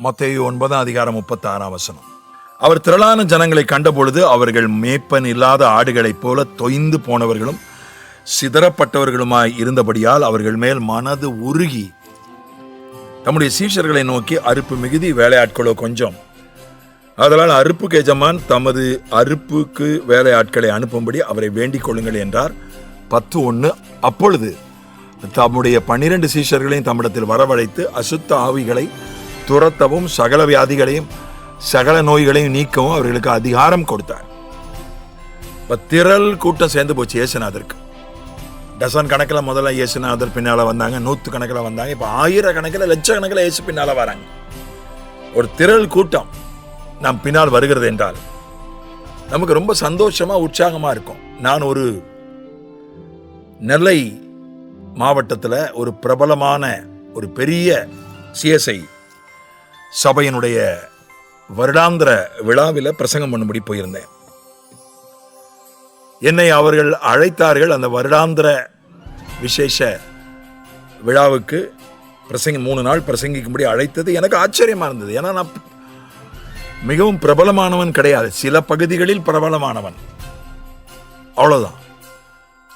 மத்தேயு 9:36. அவர் திரளான ஜனங்களை கண்டபொழுது அவர்கள் மேய்ப்பன் இல்லாத ஆடுகளைப் போல தொய்ந்து போனவர்களும் சிதறப்பட்டவர்களுமாய் இருந்தபடியால் அவர்கள் மேல் மனது உருகி தம்முடைய சீஷர்களை நோக்கி, அறுப்பு மிகுதி, வேலையாட்களோ கொஞ்சம். அதனால் அறுப்புக்கு எஜமான் தமது அறுப்புக்கு வேலையாட்களை அனுப்பும்படி அவரை வேண்டிக் கொள்ளுங்கள் என்றார். 10:1. அப்பொழுது தம்முடைய 12 சீஷர்களையும் தம்மிடத்தில் வரவழைத்து அசுத்த ஆவிகளை துரத்தவும் சகல வியாதிகளையும் சகல நோய்களையும் நீக்கவும் அவர்களுக்கு அதிகாரம் கொடுத்தார். திரள் கூட்டம் சேர்ந்து போச்சு இயேசுநாதருக்கு. டசன் கணக்கில் முதல்ல இயேசுநாதர் பின்னால வந்தாங்க, 100 கணக்கில் வந்தாங்க, இப்ப 1000 கணக்கில் லட்சக்கணக்கில் இயேசு பின்னால வராங்க. ஒரு திரள் கூட்டம் நம் பின்னால் வருகிறது என்றால் நமக்கு ரொம்ப சந்தோஷமா உற்சாகமா இருக்கும். நான் ஒரு நெல்லை மாவட்டத்தில் ஒரு பிரபலமான ஒரு பெரிய CSI சபையினுடைய வருடாந்திர விழாவில் பிரசங்கம் பண்ணும்படி போயிருந்தேன். என்னை அவர்கள் அழைத்தார்கள். அந்த வருடாந்திர விசேஷ விழாவுக்கு 3 நாள் பிரசங்கிக்கும்படி அழைத்தது எனக்கு ஆச்சரியமா இருந்தது. ஏன்னா நான் மிகவும் பிரபலமானவன் கிடையாது, சில பகுதிகளில் பிரபலமானவன், அவ்வளவுதான்.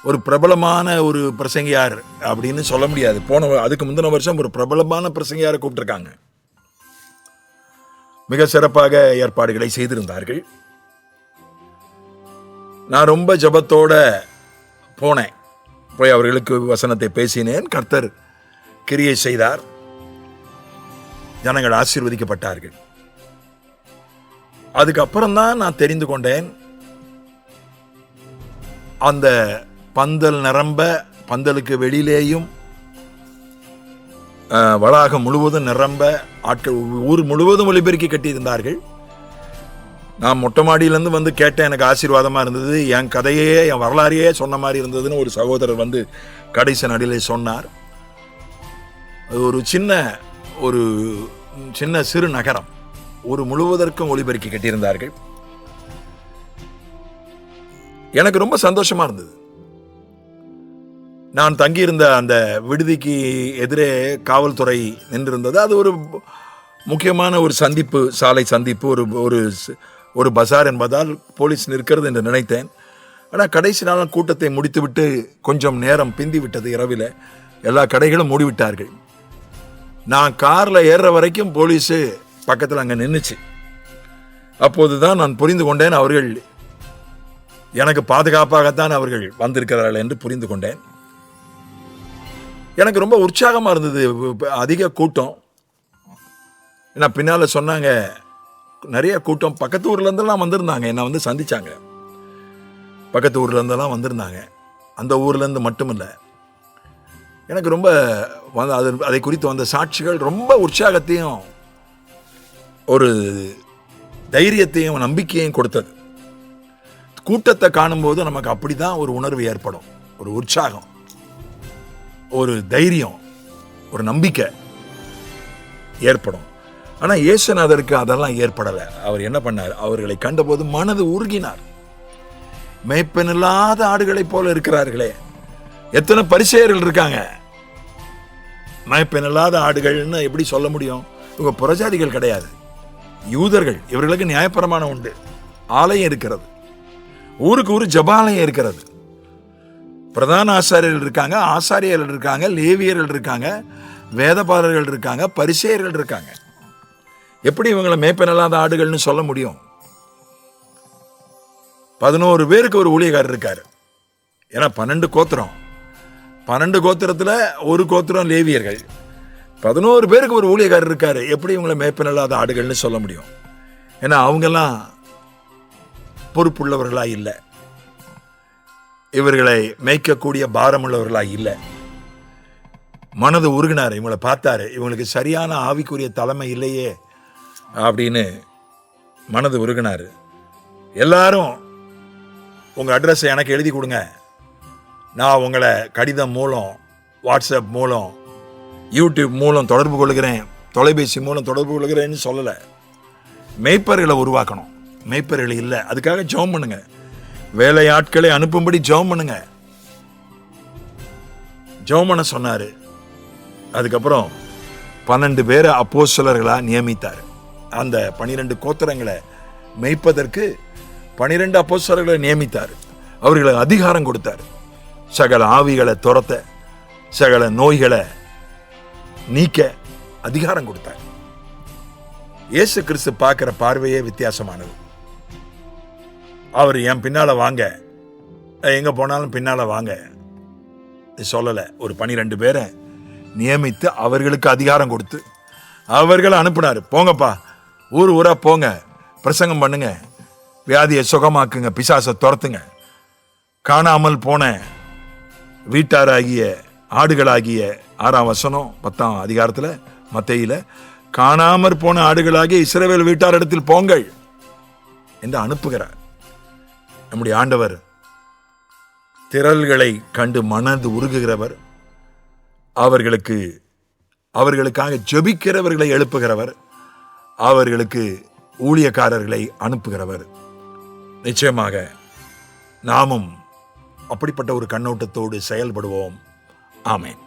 ஒரு பிரபலமான ஒரு பிரசங்கியார் அப்படின்னு சொல்ல முடியாது. அதுக்கு முந்தின வருஷம் ஒரு பிரபலமான பிரசங்கியாரை கூப்பிட்டிருக்காங்க. மிக சிறப்பாக ஏற்பாடுகளை செய்திருந்தார்கள். நான் ரொம்ப ஜபத்தோட போனேன். போய் அவர்களுக்கு வசனத்தை பேசினேன். கர்த்தர் கிரியை செய்தார். ஜனங்கள் ஆசீர்வதிக்கப்பட்டார்கள். அதுக்கப்புறம் தான் நான் தெரிந்து கொண்டேன், அந்த பந்தல் நிரம்ப, பந்தலுக்கு வெளியிலேயும் வளாகம் முழுவதும் நிரம்ப ஆட்கள் ஊர் முழுவதும் ஒலிபெருக்கி கட்டியிருந்தார்கள். நான் மொட்டை மாடியிலேருந்து வந்து கேட்டேன். எனக்கு ஆசீர்வாதமாக இருந்தது. என் கதையே, என் வரலாறையே சொன்ன மாதிரி இருந்ததுன்னு ஒரு சகோதரர் வந்து கடைசி நடிலே சொன்னார். அது ஒரு சின்ன சிறு நகரம், ஒரு முழுவதற்கும் ஒலிபெருக்கி கட்டியிருந்தார்கள். எனக்கு ரொம்ப சந்தோஷமா இருந்தது. நான் தங்கியிருந்த அந்த விடுதிக்கு எதிரே காவல்துறை நின்றிருந்தது. அது ஒரு முக்கியமான ஒரு சந்திப்பு, சாலை சந்திப்பு, ஒரு பஜார் என்பதால் போலீஸ் நிற்கிறது என்று நினைத்தேன். ஆனால் கடைசி நாள் கூட்டத்தை முடித்துவிட்டு கொஞ்சம் நேரம் பிந்தி விட்டது. இரவில் எல்லா கடைகளும் மூடிவிட்டார்கள். நான் காரில் ஏறுற வரைக்கும் போலீஸு பக்கத்தில் அங்கே நின்றுச்சு. அப்போதுதான் நான் புரிந்து கொண்டேன், அவர்கள் எனக்கு பாதுகாப்பாகத்தான் அவர்கள் வந்திருக்கிறார்கள் என்று புரிந்து கொண்டேன். எனக்கு ரொம்ப உற்சாகமாக இருந்தது. அதிக கூட்டம். நான் பின்னால் சொன்னாங்க, நிறைய கூட்டம். பக்கத்து ஊர்லேருந்தெல்லாம் வந்திருந்தாங்க, என்னை வந்து சந்திச்சாங்க. பக்கத்து ஊர்லேருந்தெல்லாம் வந்திருந்தாங்க. அந்த ஊர்லேருந்து மட்டுமில்லை. எனக்கு ரொம்ப அதை குறித்து வந்த சாட்சிகள் ரொம்ப உற்சாகத்தையும் ஒரு தைரியத்தையும் நம்பிக்கையும் கொடுத்தது. கூட்டத்தை காணும்போது நமக்கு அப்படிதான் ஒரு உணர்வு ஏற்படும், ஒரு உற்சாகம், ஒரு தைரியம், ஒரு நம்பிக்கை ஏற்படும். ஆனால் இயேசுநாதருக்கு அதெல்லாம் ஏற்படலை. அவர் என்ன பண்ணார்? அவர்களை கண்டபோது மனது உருகினார். மேய்ப்பன் இல்லாத ஆடுகளைப் போல இருக்கிறார்களே. எத்தனை பரிசேயர்கள் இருக்காங்க, மேய்ப்பன் இல்லாத ஆடுகள்னு எப்படி சொல்ல முடியும்? இவங்க புறஜாதிகள் கிடையாது, யூதர்கள். இவர்களுக்கு நியாயப்பிரமாணம் உண்டு, ஆலயம் இருக்கிறது, ஊருக்கு ஊர் ஜபாலயம் இருக்கிறது, பிரதான ஆசாரியர்கள் இருக்காங்க, ஆசாரியர்கள் இருக்காங்க, லேவியர்கள் இருக்காங்க, வேதபாரர்கள் இருக்காங்க, பரிசேயர்கள் இருக்காங்க. எப்படி இவங்களை மேய்ப்பன் இல்லாத ஆடுகள்னு சொல்ல முடியும்? 11 பேருக்கு ஒரு ஊழியக்காரர் இருக்காரு. ஏன்னா 12 கோத்திரம், 12 கோத்திரத்தில் ஒரு கோத்திரம் லேவியர்கள். 11 பேருக்கு ஒரு ஊழியக்காரர் இருக்காரு. எப்படி இவங்களை மேய்ப்பன் இல்லாத ஆடுகள்னு சொல்ல முடியும்? ஏன்னா அவங்கெல்லாம் பொறுப்புள்ளவர்களா இல்லை, இவர்களை மேய்க்கக்கூடிய பாரமுள்ளவர்களா இல்லை. மனது உருகினார். இவங்களை பார்த்தாரு, இவங்களுக்கு சரியான ஆவிக்குரிய தலைமை இல்லையே அப்படின்னு மனது உருகினார். எல்லாரும் உங்கள் அட்ரஸை எனக்கு எழுதி கொடுங்க, நான் உங்களை கடிதம் மூலம், வாட்ஸ்அப் மூலம், யூடியூப் மூலம் தொடர்பு கொள்கிறேன், தொலைபேசி மூலம் தொடர்பு கொள்கிறேன்னு சொல்லலை. மேய்ப்பர்களை உருவாக்கணும். மேய்ப்பர்கள் இல்லை, அதுக்காக ஜெபம் பண்ணுங்க. வேலையாட்களை அனுப்பும்படி ஜெபம் பண்ணுங்க. ஜெபம் பண்ண சொன்னாரு. அதுக்கப்புறம் 12 பேரை அப்போஸ்தலர்களா நியமித்தார். அந்த 12 கோத்திரங்களை மேய்ப்பதற்கு 12 அப்போஸ்தலர்களை நியமித்தார். அவர்களுக்கு அதிகாரம் கொடுத்தார். சகல ஆவிகளை துரத்த, சகல நோய்களை நீக்க அதிகாரம் கொடுத்தார். இயேசு கிறிஸ்து பார்க்கிற பார்வையே வித்தியாசமானது. அவர் என் பின்னால வாங்க, எங்க போனாலும் பின்னால வாங்க சொல்லல. ஒரு 12 பேரை நியமித்து அவர்களுக்கு அதிகாரம் கொடுத்து அவர்களை அனுப்பினாரு. போங்கப்பா, ஊர் ஊரா போங்க, பிரசங்கம் பண்ணுங்க, வியாதியை சுகமாக்குங்க, பிசாசை துரத்துங்க. காணாமல் போன வீட்டாராகிய ஆடுகளாகிய 6ஆம் வசனம் 10ஆம் அதிகாரத்துல மத்தேயில, காணாமற் போன ஆடுகளாகிய இஸ்ரவேல் வீட்டாரிடத்தில் போங்கள் என்று அனுப்புகிறார். நம்முடைய ஆண்டவர் திரள்களை கண்டு மனது உருகுகிறவர். அவர்களுக்காக ஜெபிக்கிறவர்களை எழுப்புகிறவர். அவர்களுக்கு ஊழியக்காரர்களை அனுப்புகிறவர். நிச்சயமாக நாமும் அப்படிப்பட்ட ஒரு கண்ணோட்டத்தோடு செயல்படுவோம். ஆமென்.